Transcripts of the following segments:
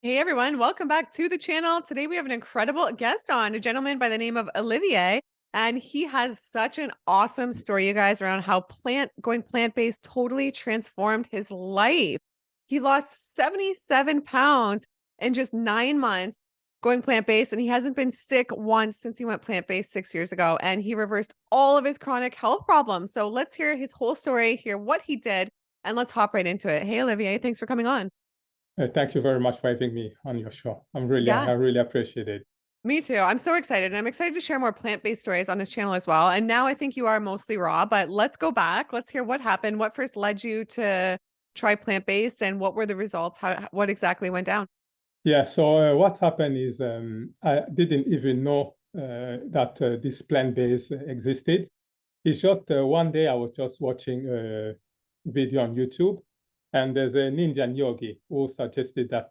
Hey everyone, welcome back to the channel. Today we have an incredible guest on, a gentleman by the name of Olivier, and he has such an awesome story, you guys, around how going plant-based totally transformed his life. He lost 77 pounds in just 9 months going plant-based, and he hasn't been sick once since he went plant-based 6 years ago, and he reversed all of his chronic health problems. So let's hear his whole story, hear what he did, and let's hop right into it. Hey Olivier, thanks for coming on. Thank you very much for having me on your show. I Yeah. really appreciate it. Me too. I'm so excited. And I'm excited to share more plant-based stories on this channel as well. And now I think you are mostly raw, but let's go back. Let's hear what happened. What first led you to try plant-based and what were the results? What exactly went down? Yeah, so what happened is I didn't even know that this plant-based existed. It's just one day I was just watching a video on YouTube, and there's an Indian yogi who suggested that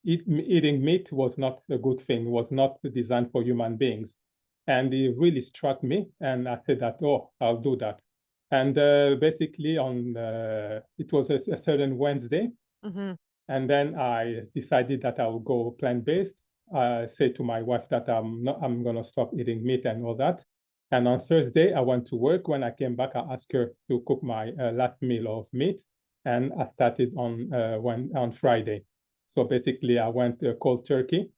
eating meat was not a good thing, was not designed for human beings. And it really struck me, and I said that, oh, I'll do that. And basically it was a certain Wednesday, Hmm. and then I decided that I would go plant-based. I said to my wife that I'm gonna stop eating meat and all that. And on Thursday, I went to work. When I came back, I asked her to cook my last meal of meat, and I started on Friday. So basically, I went cold turkey.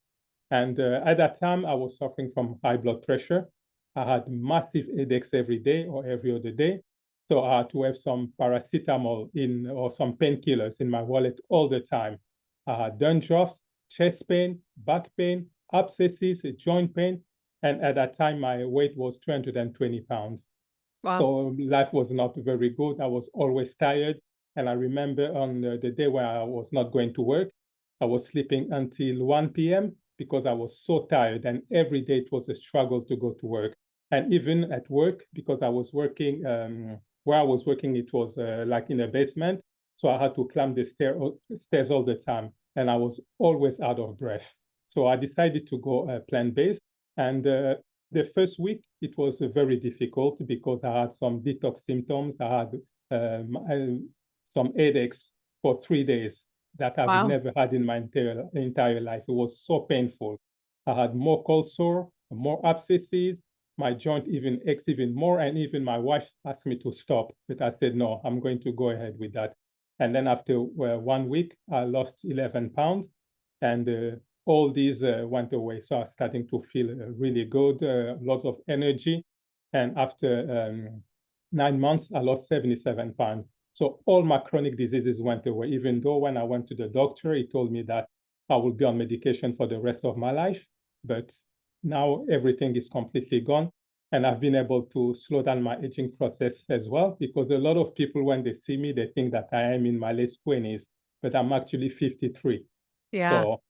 And at that time, I was suffering from high blood pressure. I had massive headaches every day or every other day. So I had to have some paracetamol or some painkillers in my wallet all the time. I had dandruffs, chest pain, back pain, abscesses, joint pain. And at that time, my weight was 220 pounds. Wow. So life was not very good. I was always tired. And I remember on the day where I was not going to work, I was sleeping until 1 p.m. because I was so tired. And every day it was a struggle to go to work. And even at work, because I was working, where I was working, it was like in a basement. So I had to climb the stairs all the time. And I was always out of breath. So I decided to go plant-based. And the first week, it was very difficult because I had some detox symptoms. I had some headaches for 3 days that I've Wow. never had in my entire life. It was so painful. I had more cold sore, more abscesses. My joint even aches even more. And even my wife asked me to stop, but I said, no, I'm going to go ahead with that. And then after 1 week, I lost 11 pounds. And all these went away. So I was starting to feel really good, lots of energy. And after 9 months, I lost 77 pounds. So all my chronic diseases went away, even though when I went to the doctor, he told me that I will be on medication for the rest of my life. But now everything is completely gone. And I've been able to slow down my aging process as well, because a lot of people, when they see me, they think that I am in my late 20s, but I'm actually 53. Yeah. So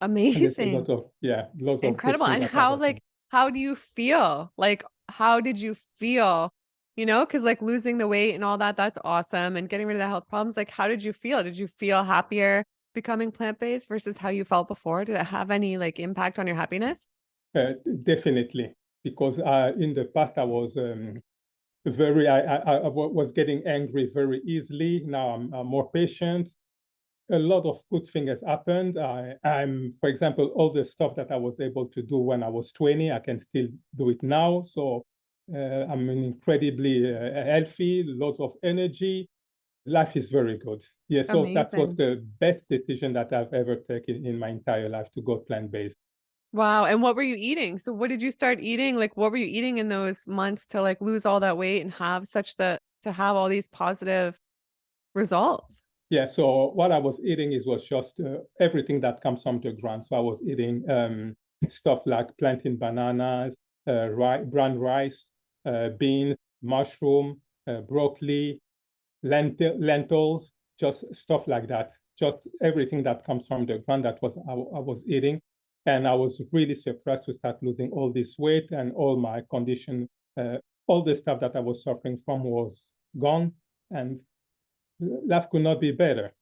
and there's a Amazing. lot of, yeah, lots of good Incredible. things And that have happened. how do you feel? Like, how did you feel? Because like losing the weight and all that, that's awesome. And getting rid of the health problems, like, how did you feel? Did you feel happier becoming plant-based versus how you felt before? Did it have any like impact on your happiness? Uh, Definitely, because in the past I was was getting angry very easily. Now I'm more patient. A lot of good things has happened. For example, all the stuff that I was able to do when I was 20, I can still do it now. So I'm incredibly healthy, lots of energy. Life is very good. Yeah, so that was Amazing. the best decision that I've ever taken in my entire life, to go plant-based. Wow. And what were you eating? So what did you start eating? Like, what were you eating in those months to like lose all that weight and have to have all these positive results? Yeah, so what I was eating was just everything that comes from the ground. So I was eating stuff like plantain bananas, brown rice, beans, mushroom, broccoli, lentils, just stuff like that. Just everything that comes from the ground, that was I was eating. And I was really surprised to start losing all this weight, and all my condition, uh, all the stuff that I was suffering from was gone. And life could not be better.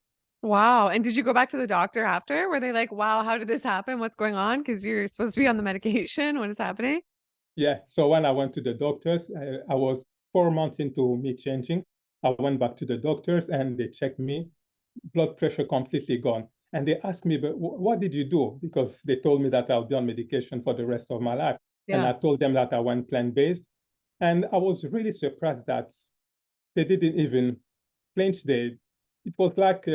Wow, and did you go back to the doctor after? Were they like, "Wow, how did this happen? What's going on? Because 'Cause you're supposed to be on the medication. What is happening?" Yeah. So when I went to the doctors, I was 4 months into me changing. I went back to the doctors and they checked me. Blood pressure completely gone. And they asked me, but what did you do? Because they told me that I'll be on medication for the rest of my life. And Yeah. I told them that I went plant-based. And I was really surprised that they didn't even flinch. It was like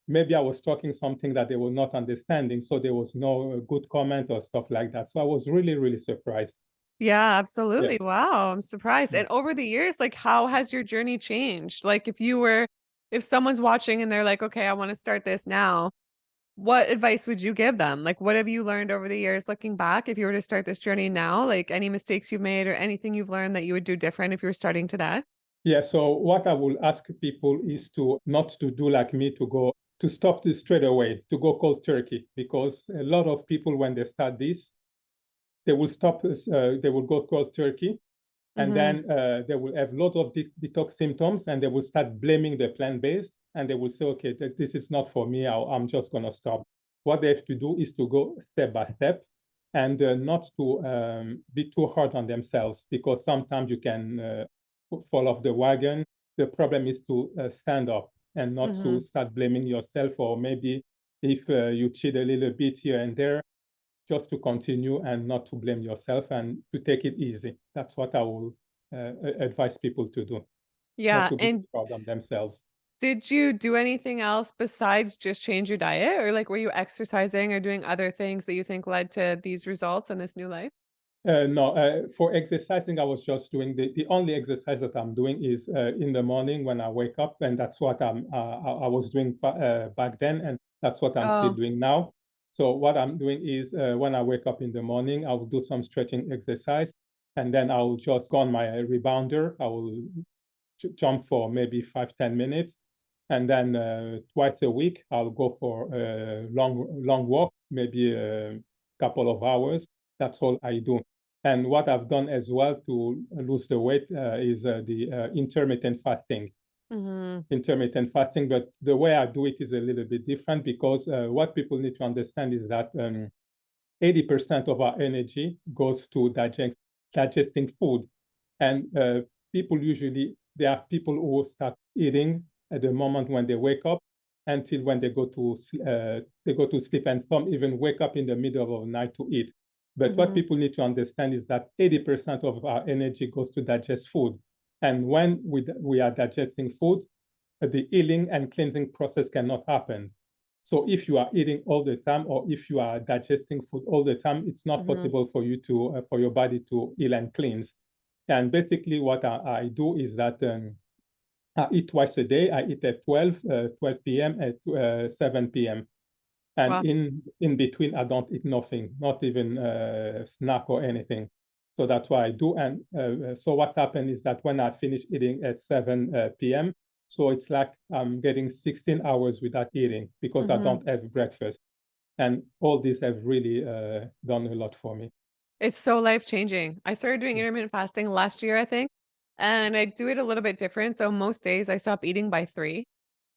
maybe I was talking something that they were not understanding. So there was no good comment or stuff like that. So I was really, really surprised. Yeah, Yeah. absolutely. Wow, I'm surprised. Mm. And over the years, like, how has your journey changed? Like, if someone's watching and they're like, okay, I want to start this now, what advice would you give them? Like, what have you learned over the years looking back? If you were to start this journey now, like any mistakes you've made or anything you've learned that you would do different if you were starting today? Yeah, so what I will ask people is to not to do like me, to stop this straight away, to go cold turkey, because a lot of people, when they start this, they will stop, they will go cold turkey, and Mm-hmm. then they will have lots of detox symptoms, and they will start blaming the plant-based, and they will say, okay, this is not for me, I'm just going to stop. What they have to do is to go step by step, and not to be too hard on themselves, because sometimes you can fall off the wagon. The problem is to stand up and not Mm-hmm. to start blaming yourself, or maybe if you cheat a little bit here and there, just to continue and not to blame yourself and to take it easy. That's what I will advise people to do, not Yeah. to be And too hard on themselves. did you do anything else besides just change your diet? Or like, were you exercising or doing other things that you think led to these results and this new life? No, for exercising, I was just doing the only exercise that I'm doing is in the morning when I wake up, and that's what I was doing back then, and that's what I'm still Oh. doing now. So what I'm doing is when I wake up in the morning, I will do some stretching exercise, and then I will just go on my rebounder. I will jump for maybe 5-10 minutes, and then twice a week I'll go for a long walk, maybe a couple of hours. That's all I do. And what I've done as well to lose the weight is the intermittent fasting. Mm-hmm. Intermittent fasting, but the way I do it is a little bit different, because what people need to understand is that 80% of our energy goes to digesting food. And there are people who start eating at the moment when they wake up until when they go to sleep, and some even wake up in the middle of the night to eat. But what Mm-hmm. people need to understand is that 80% of our energy goes to digest food. And when we are digesting food, the healing and cleansing process cannot happen. So if you are eating all the time, or if you are digesting food all the time, it's not Mm-hmm. possible for you to for your body to heal and cleanse. And basically, what I do is that I eat twice a day. I eat at 12 p.m., at 7 p.m. And Wow. in between, I don't eat nothing, not even snack or anything. So that's what I do. And so what happened is that when I finish eating at 7 p.m., so it's like I'm getting 16 hours without eating, because I Mm-hmm. don't have breakfast. And all these have really done a lot for me. It's so life-changing. I started doing intermittent fasting last year, I think, and I do it a little bit different. So most days I stop eating by 3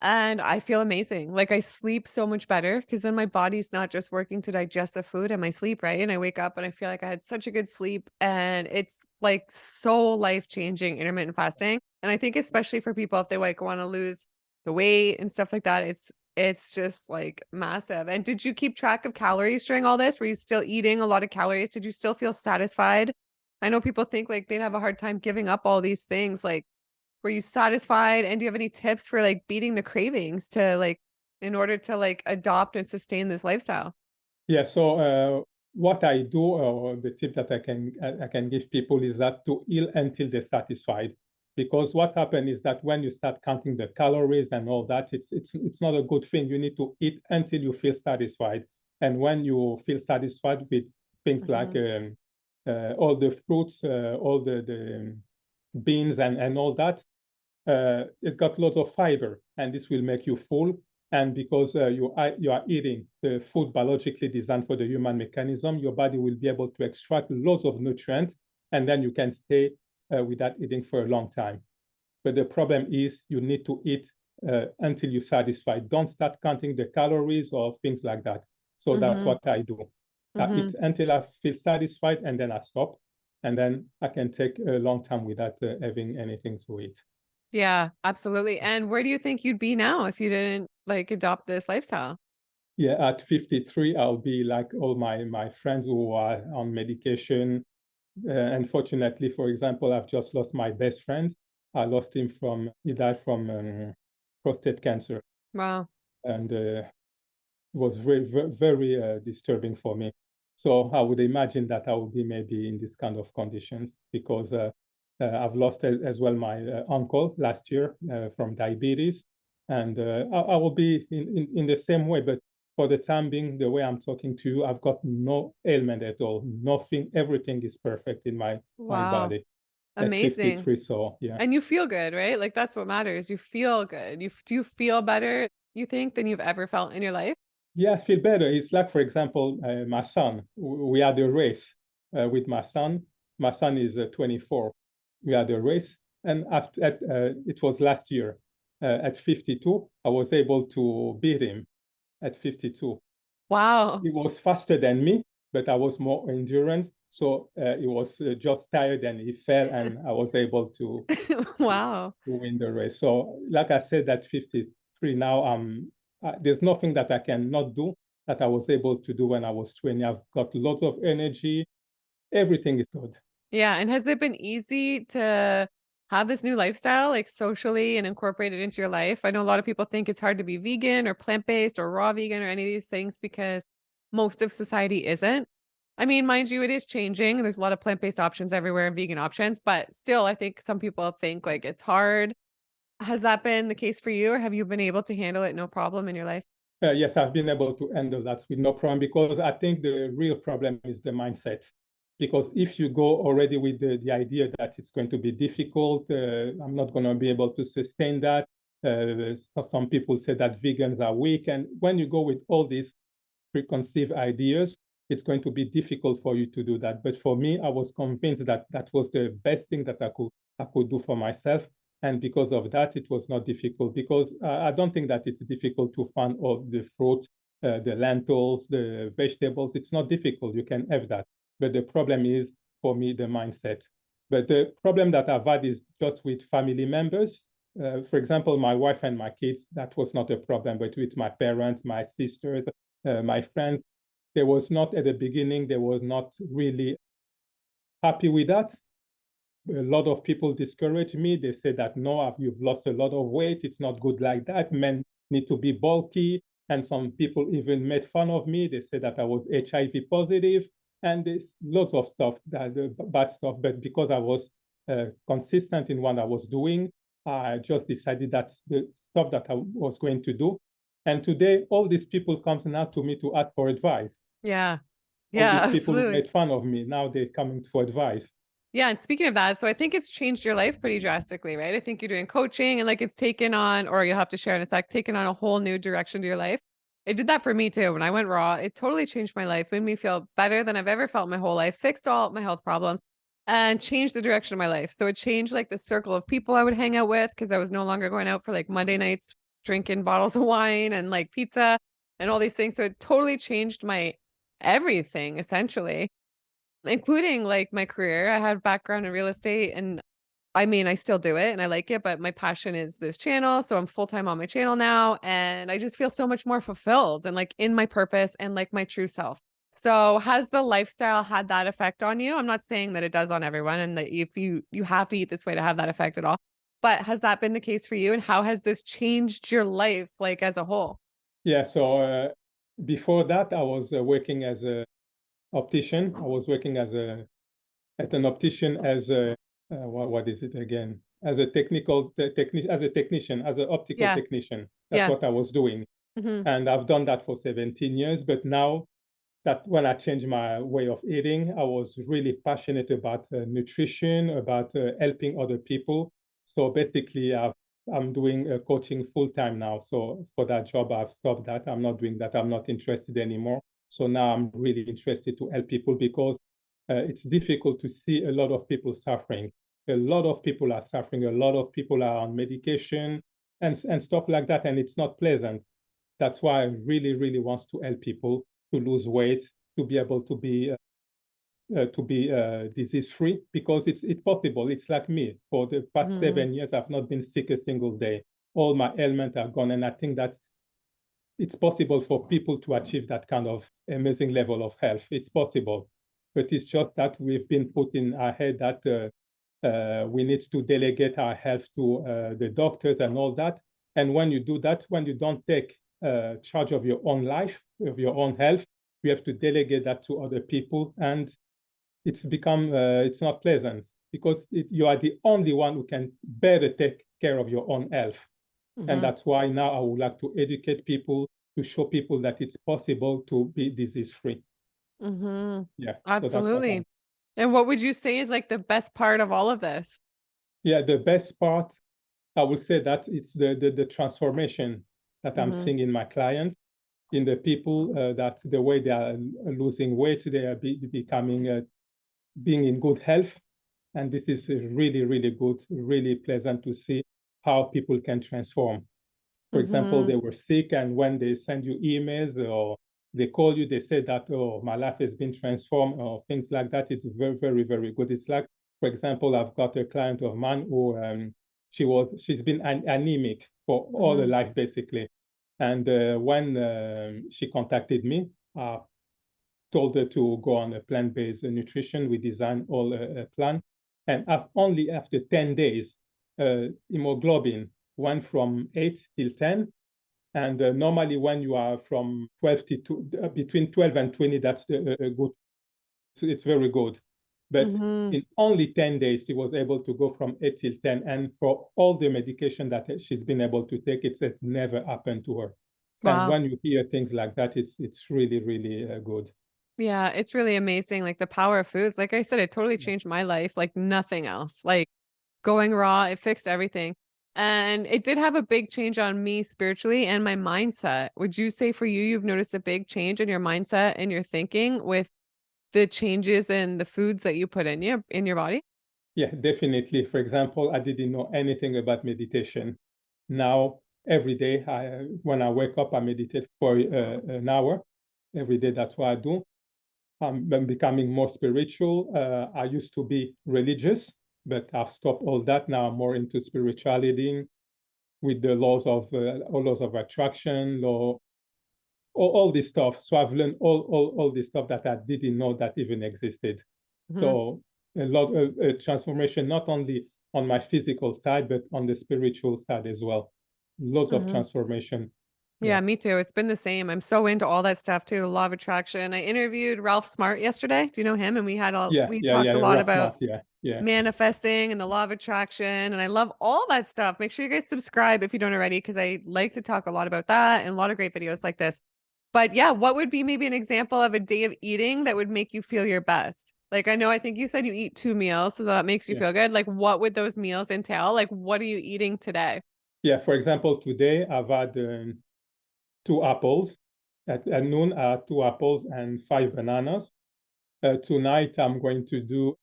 and I feel amazing. Like I sleep so much better because then my body's not just working to digest the food and my sleep, right? And I wake up and I feel like I had such a good sleep and it's like so life-changing intermittent fasting. And I think especially for people if they like want to lose the weight and stuff like that, it's just, like, massive. And did you keep track of calories during all this? Were you still eating a lot of calories? Did you still feel satisfied? I know people think, like, they'd have a hard time giving up all these things, like, were you satisfied? And do you have any tips for, like, beating the cravings to, like in order to, like, adopt and sustain this lifestyle? Yeah, so what I do, or the tip that I can give people, is that to heal until they're satisfied. Because what happens is that when you start counting the calories and all that, it's not a good thing. You need to eat until you feel satisfied. And when you feel satisfied with things like Mhm, all the fruits, all the beans and all that, it's got lots of fiber, and this will make you full. And because you are eating the food biologically designed for the human mechanism, your body will be able to extract lots of nutrients, and then you can stay without eating for a long time. But the problem is you need to eat until you're satisfied. Don't start counting the calories or things like that. So that's mhm, what I do. I eat mhm. until I feel satisfied, and then I stop. And then I can take a long time without having anything to eat. Yeah, absolutely. And where do you think you'd be now if you didn't, like, adopt this lifestyle? Yeah, at 53, I'll be like all my friends who are on medication. Unfortunately, for example, I've just lost my best friend. He died from prostate cancer. Wow. And it was very disturbing for me. So I would imagine that I would be maybe in this kind of conditions because I've lost as well my uncle last year from diabetes. And I will be in the same way, but for the time being, the way I'm talking to you, I've got no ailment at all. Nothing, everything is perfect in my Wow. body at Amazing. 53. So yeah. And you feel good, right? Like that's what matters. You feel good. Do you feel better, you think, than you've ever felt in your life? Yeah, I feel better. It's like, for example, my son. We had a race with my son. My son is 24. We had a race, and it was last year. At 52, I was able to beat him at 52. Wow. He was faster than me, but I was more endurance. So he was just tired and he fell, and I was able Wow. to win the race. So, like I said, at 53 now, there's nothing that I cannot do that I was able to do when I was 20. I've got lots of energy. Everything is good. Yeah, and has it been easy to have this new lifestyle, like, socially and incorporate it into your life? I know a lot of people think it's hard to be vegan or plant-based or raw vegan or any of these things because most of society isn't. I mean, mind you, it is changing. There's a lot of plant-based options everywhere and vegan options, but still, I think some people think, like, it's hard. Has that been the case for you, or have you been able to handle it no problem in your life? Yes, I've been able to handle that with no problem because I think the real problem is the mindset. Because if you go already with the idea that it's going to be difficult, I'm not going to be able to sustain that. Some people say that vegans are weak. And when you go with all these preconceived ideas, it's going to be difficult for you to do that. But for me, I was convinced that that was the best thing that I could do for myself. And because of that, it was not difficult because I don't think that it's difficult to find all the fruits, the lentils, the vegetables. It's not difficult. You can have that. But the problem is, for me, the mindset. But the problem that I've had is just with family members. For example, my wife and my kids, that was not a problem. But with my parents, my sisters, my friends, there was not at the beginning, they was not really happy with that. A lot of people discouraged me. They said that, no, you've lost a lot of weight. It's not good like that. Men need to be bulky. And some people even made fun of me. They said that I was HIV positive. And there's lots of stuff, bad stuff. But because I was consistent in what I was doing, I just decided that's the stuff that I was going to do. And today, all these people comes now to me to ask for advice. Yeah. All Yeah, these people who absolutely. made fun of me, now they're coming for advice. Yeah, and speaking of that, so I think it's changed your life pretty drastically, right? I think you're doing coaching and like it's taken on, or you'll have to share in a sec, taken on a whole new direction to your life. It did that for me too. When I went raw, it totally changed my life, made me feel better than I've ever felt my whole life, fixed all my health problems, and changed the direction of my life. So it changed like the circle of people I would hang out with because I was no longer going out for like Monday nights, drinking bottles of wine and like pizza and all these things. So it totally changed my everything essentially, including like my career. I had background in real estate and I mean, I still do it and I like it, but my passion is this channel. So I'm full time on my channel now. And I just feel so much more fulfilled and like in my purpose and like my true self. So has the lifestyle had that effect on you? I'm not saying that it does on everyone and that if you have to eat this way to have that effect at all. But has that been the case for you? And how has this changed your life like as a whole? Yeah, so before that, I was working as a optician. I was working at an optician as a what is it again? As a technician, as an optical Yeah. technician. That's Yeah. what I was doing, Hmm. and I've done that for 17 years. But now that when I changed my way of eating, I was really passionate about nutrition, about helping other people. So basically, I'm doing coaching full time now. So for that job, I've stopped that. I'm not doing that. I'm not interested anymore. So now I'm really interested to help people because it's difficult to see a lot of people suffering. A lot of people are suffering. A lot of people are on medication and stuff like that. And it's not pleasant. That's why I really, really want to help people to lose weight, to be able to be disease free because it's possible. It's like me. For the past Hmm. 7 years, I've not been sick a single day. All my ailments are gone, and I think that it's possible for people to achieve that kind of amazing level of health. It's possible, but it's just that we've been put in our head that we need to delegate our health to the doctors and all that. And when you do that, when you don't take charge of your own life, of your own health, you have to delegate that to other people, and it's become it's not pleasant because you are the only one who can better take care of your own health. And that's why now I would like to educate people, to show people that it's possible to be disease-free. Yeah, so that's what Absolutely. And what would you say is like the best part of all of this? yeah, the best part, I would say that it's the transformation that I'm seeing in my clients, in the people, that the way they are losing weight, they are becoming, being in good health. And this is really, really good, really pleasant to see how people can transform. For example, they were sick, and when they send you emails or they call you, they say that, oh, my life has been transformed, or things like that. It's very, very, very good. It's like, for example, I've got a client of mine who she's been anemic for all her life, basically. And when she contacted me, I told her to go on a plant-based nutrition. We designed all a plan. And only after 10 days, hemoglobin went from 8 till 10. And normally when you are from 12 to between 12 and 20, that's a good, so it's very good. But in only 10 days, she was able to go from 8 till 10. And for all the medication that she's been able to take, it's never happened to her. And Wow. when you hear things like that, it's really, really good. Yeah, it's really amazing. Like the power of foods. Like I said, it totally Yeah. changed my life like nothing else. Like going raw, it fixed everything. And it did have a big change on me spiritually and my mindset. Would you say for you, you've noticed a big change in your mindset and your thinking with the changes in the foods that you put in your body? Yeah, definitely. For example, I didn't know anything about meditation. Now, every day, when I wake up, I meditate for an hour. Every day, that's what I do. I'm becoming more spiritual. I used to be religious, but I've stopped all that. Now I'm more into spirituality with the laws of attraction, all this stuff. So I've learned all this stuff that I didn't know that even existed. Mhm. So a lot of transformation, not only on my physical side, but on the spiritual side as well. Lots of Mhm. transformation. Yeah, Yeah, me too. It's been the same. I'm so into all that stuff too, the law of attraction. I interviewed Ralph Smart yesterday. Do you know him? And we talked a lot Rough about math. Yeah, yeah, manifesting and the law of attraction. And I love all that stuff. Make sure you guys subscribe if you don't already, because I like to talk a lot about that and a lot of great videos like this. But yeah, what would be maybe an example of a day of eating that would make you feel your best? Like I know, I think you said you eat 2 meals, so that makes you yeah. feel good. Like what would those meals entail? Like what are you eating today? Yeah, for example, today I've had 2 apples. At noon, I had 2 apples and 5 bananas. Tonight, I'm going to do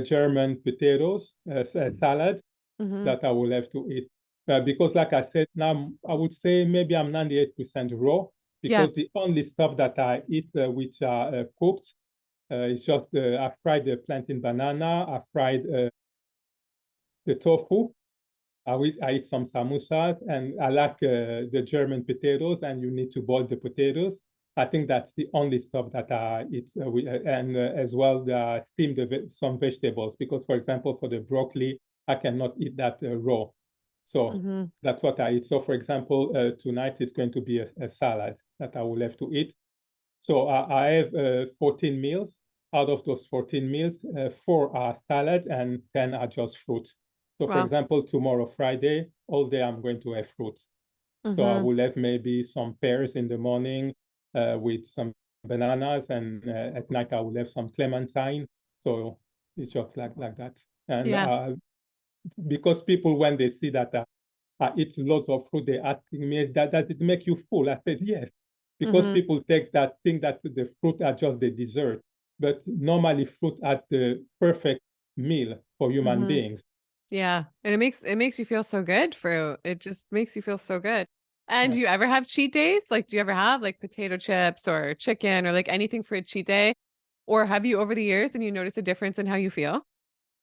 German potatoes, salad Hmm. that I will have to eat. Because like I said, now I would say maybe I'm 98% raw, Yeah. because the only stuff that I eat which are cooked is just I fried the plantain banana, I fried the tofu, I eat some samosa, and I like the German potatoes, and you need to boil the potatoes. I think that's the only stuff that I eat, and as well, steam some vegetables, because, for example, for the broccoli, I cannot eat that raw. So Hmm. that's what I eat. So, for example, tonight it's going to be a salad that I will have to eat. So I have 14 meals. Out of those 14 meals, 4 are salad and 10 are just fruits. So, for Well. example, tomorrow, Friday, all day I'm going to have fruits. So I Hmm. will have maybe some pears in the morning with some bananas, and at night I will have some clementine. So it's just like that. And Yeah. because people, when they see that I eat lots of fruit, they asking me, does it make you full? I said, yes, because Hmm. people think that the fruit are just the dessert. But normally fruit are the perfect meal for human Hmm. beings. Yeah. And it makes you feel so good, fruit. It just makes you feel so good. And Yeah. do you ever have cheat days? Like, do you ever have like potato chips or chicken or like anything for a cheat day? Or have you over the years and you notice a difference in how you feel?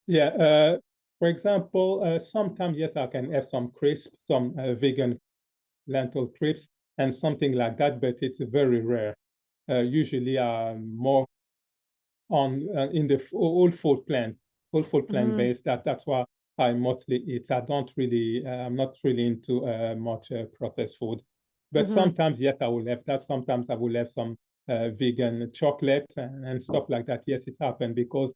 Yeah. For example, sometimes, yes, I can have some crisp, some vegan lentil crisps. and something like that, but it's very rare. Usually more on in the whole food plant based. That's why I mostly eat. I don't really, I'm not really into much processed food. But sometimes, yes, I will have that. Sometimes I will have some vegan chocolate and stuff like that. Yes, it happened because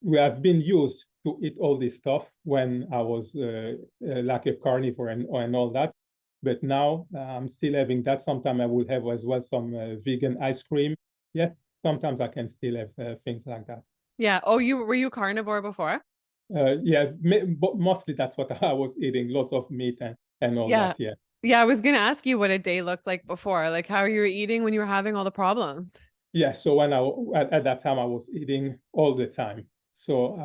we have been used to eat all this stuff when I was like a carnivore and all that. But now I'm still having that. Sometimes I will have as well some vegan ice cream. Yeah, sometimes I can still have things like that. Yeah. Oh, were you carnivore before? Yeah, but mostly that's what I was eating, lots of meat and all Yeah. that. Yeah. Yeah, I was gonna ask you what a day looked like before, like how you were eating when you were having all the problems. Yeah, so when at that time I was eating all the time. So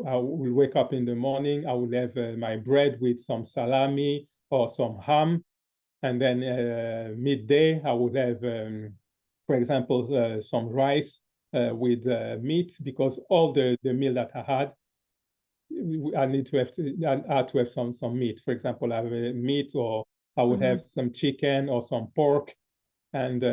I will wake up in the morning, I will have my bread with some salami or some ham, and then midday I would have, for example, some rice with meat, because all the meal that I had, I need to have I had to have some meat. For example, I have meat, or I would have some chicken or some pork, and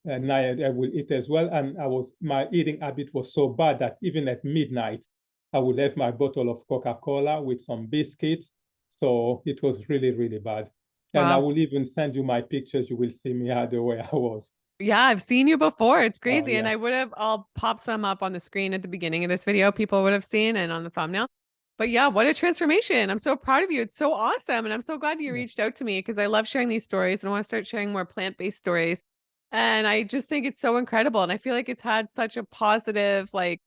I will eat as well. And my eating habit was so bad that even at midnight, I would have my bottle of Coca-Cola with some biscuits. So it was really, really bad. And I Wow. will even send you my pictures. You will see me the way I was. Yeah, I've seen you before. It's Oh, crazy. And yeah. I'll pop some up on the screen at the beginning of this video, people would have seen, and on the thumbnail. But yeah, what a transformation. I'm so proud of you. It's so awesome. And I'm so glad you Yeah. reached out to me because I love sharing these stories and I want to start sharing more plant-based stories. And I just think it's so incredible. And I feel like it's had such a positive, like,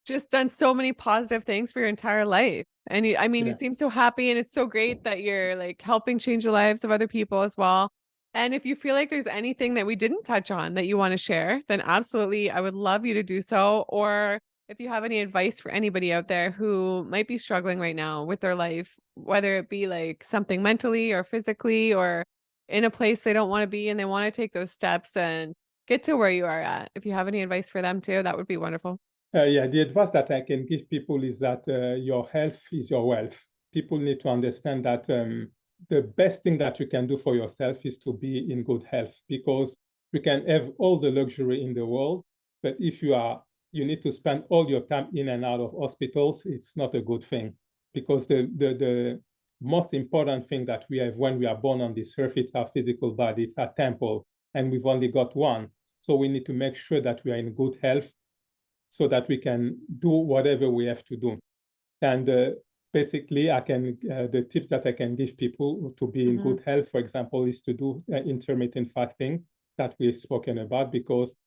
just done so many positive things for your entire life. And I mean, you Yeah. seem so happy, and it's so great that you're like helping change the lives of other people as well. And if you feel like there's anything that we didn't touch on that you want to share, then absolutely, I would love you to do so. Or if you have any advice for anybody out there who might be struggling right now with their life, whether it be like something mentally or physically, or in a place they don't want to be and they want to take those steps and get to where you are at. If you have any advice for them too, that would be wonderful. Yeah, the advice that I can give people is that your health is your wealth. People need to understand that the best thing that you can do for yourself is to be in good health, because you can have all the luxury in the world, but if you need to spend all your time in and out of hospitals, it's not a good thing. Because the most important thing that we have when we are born on this earth, it's our physical body, it's our temple, and we've only got one. So we need to make sure that we are in good health so that we can do whatever we have to do. And basically, the tips that I can give people to be in Mhm. good health, for example, is to do intermittent fasting that we've spoken about, because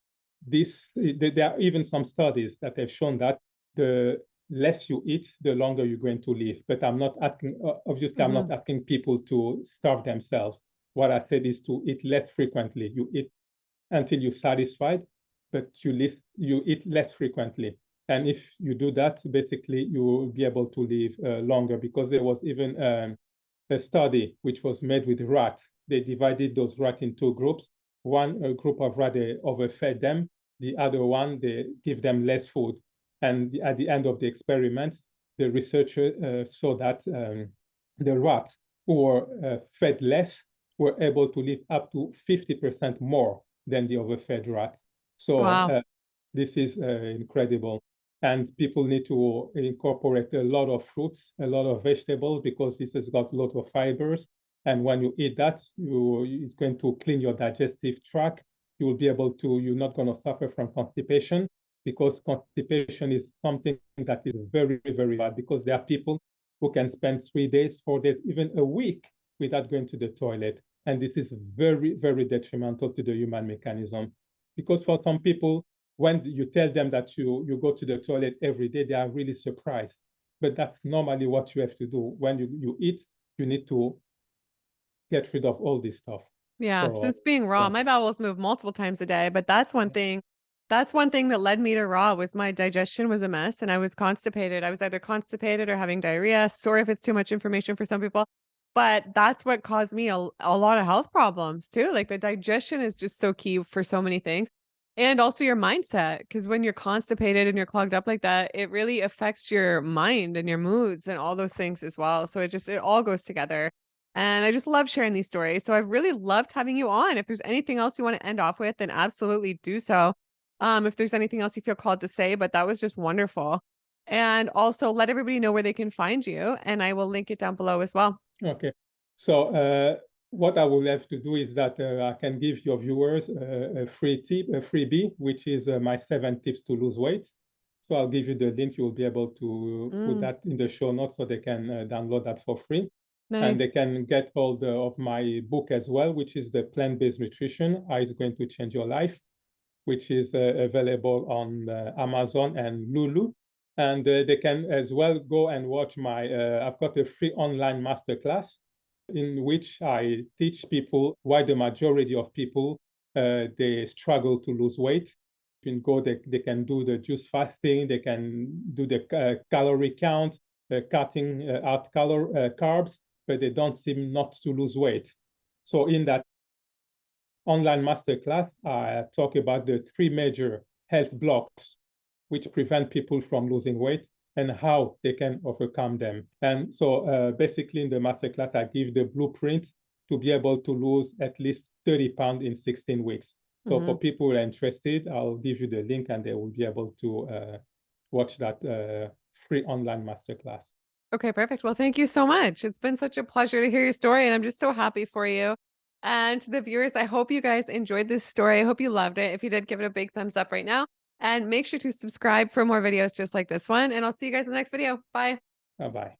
there are even some studies that have shown that the less you eat, the longer you're going to live. But I'm not asking, obviously, I'm not Mhm. asking people to starve themselves. What I said is to eat less frequently. You eat until you're satisfied, but you eat less frequently. And if you do that, basically you will be able to live longer, because there was even a study which was made with rats. They divided those rats in two groups. One group of rats, they overfed them. The other one, they give them less food. And at the end of the experiments, the researcher saw that the rats who were fed less were able to live up to 50% more than the overfed rat. So Wow. this is incredible. And people need to incorporate a lot of fruits, a lot of vegetables, because this has got a lot of fibers. And when you eat that, it's going to clean your digestive tract. You will be able to, you're not going to suffer from constipation, because constipation is something that is very, very bad, because there are people who can spend 3 days, 4 days, even a week without going to the toilet. And this is very, very detrimental to the human mechanism. Because for some people, when you tell them that you go to the toilet every day, they are really surprised. But that's normally what you have to do. When you eat, you need to get rid of all this stuff. Yeah, So, since being raw, yeah. my bowels move multiple times a day, but that's one thing that led me to raw was my digestion was a mess and I was constipated. I was either constipated or having diarrhea. Sorry if it's too much information for some people, but that's what caused me a lot of health problems too. Like the digestion is just so key for so many things. And also your mindset, because when you're constipated and you're clogged up like that, it really affects your mind and your moods and all those things as well. So it all goes together. And I just love sharing these stories. So I've really loved having you on. If there's anything else you want to end off with, then absolutely do so. If there's anything else you feel called to say, but that was just wonderful. And also let everybody know where they can find you. And I will link it down below as well. Okay. So what I will have to do is that I can give your viewers a free tip, a freebie, which is my 7 tips to lose weight. So I'll give you the link. You'll be able to put Mm, that in the show notes so they can download that for free. And they nice. can get hold of my book as well, which is the Plant-Based Nutrition, How It's Going to Change Your Life, which is available on Amazon and Lulu. And they can as well go and watch my, I've got a free online masterclass in which I teach people why the majority of people, they struggle to lose weight. You can go, they can do the juice fasting, they can do the calorie count, cutting out carbs, but they don't seem not to lose weight. So in that online masterclass, I talk about the 3 major health blocks which prevent people from losing weight and how they can overcome them. And so basically in the masterclass, I give the blueprint to be able to lose at least 30 pounds in 16 weeks. So Hmm. for people who are interested, I'll give you the link and they will be able to watch that free online masterclass. Okay, perfect. Well, thank you so much. It's been such a pleasure to hear your story, and I'm just so happy for you. And to the viewers, I hope you guys enjoyed this story. I hope you loved it. If you did, give it a big thumbs up right now. And make sure to subscribe for more videos just like this one. And I'll see you guys in the next video. Bye. Bye-bye.